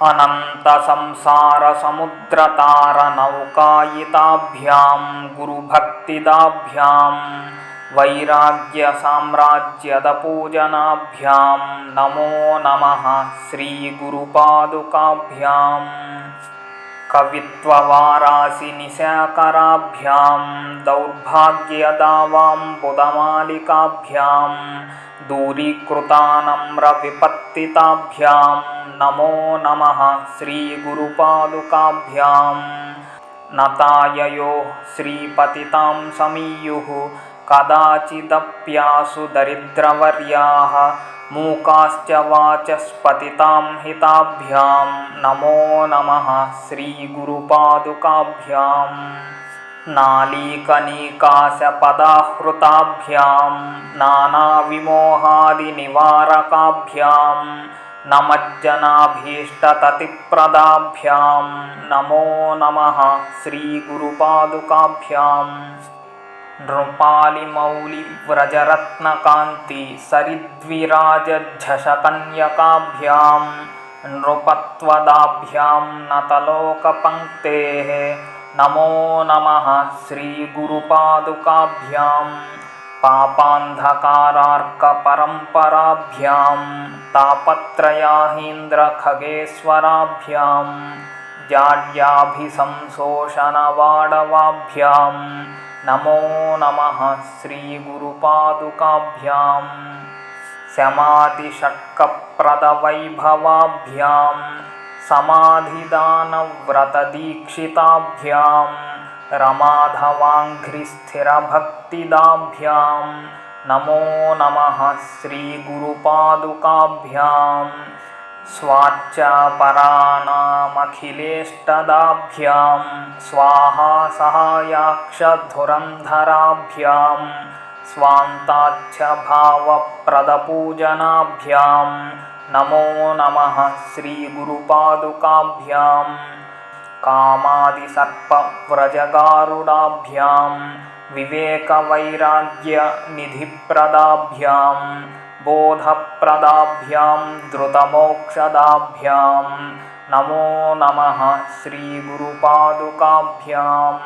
अनन्तसंसारसमुद्रतारनौकायिताभ्यां गुरुभक्तिदाभ्यां वैराग्यसाम्राज्यदपूजनाभ्यां नमो नमः श्रीगुरुपादुकाभ्याम्। कवित्ववारासिनिशाकराभ्यां दौर्भाग्यदावाम्बुदमालिकाभ्यां दूरीकृतानम्रविपत्तिताभ्यां नमो नमः श्रीगुरुपादुकाभ्याम्। नताययो श्रीपतितां समीयुः कदाचिदप्यासु दरिद्रवर्याः मूकाश्च वाचस्पतितां हिताभ्यां नमो नमः श्रीगुरुपादुकाभ्याम्। नालीकनीकाशपदाहृताभ्यां नानाविमोहादिनिवारकाभ्यां नमज्जनाभीष्टततिप्रदाभ्यां नमो नमः श्रीगुरुपादुकाभ्याम्। नृपालिमौलिव्रजरत्नकान्ति सरिद्विराजझषकन्यकाभ्यां नृपत्वदाभ्यां नतलोकपङ्क्तेः नमो नमः श्रीगुरुपादुकाभ्याम्। पापान्धकारार्कपरम्पराभ्यां तापत्रयाहीन्द्रखगेश्वराभ्यां जाड्याभिसंशोषणवाडवाभ्यां नमो नमः श्रीगुरुपादुकाभ्याम्। शमादिषट्कप्रदवैभवाभ्यां समाधिदानव्रतदीक्षिताभ्यां रमाधवाङ्घ्रिस्थिरभक्तिदाभ्यां नमो नमः श्रीगुरुपादुकाभ्याम्। स्वाच्चापराणामखिलेष्टदाभ्यां स्वाहा सहायाक्षधुरन्धराभ्यां स्वान्ताच्छभावप्रदपूजनाभ्यां नमो नमः श्रीगुरुपादुकाभ्याम्। कामादिसर्पव्रजगारुडाभ्यां विवेकवैराग्यनिधिप्रदाभ्यां बोधप्रदाभ्यां धृतमोक्षदाभ्यां नमो नमः श्रीगुरुपादुकाभ्याम्।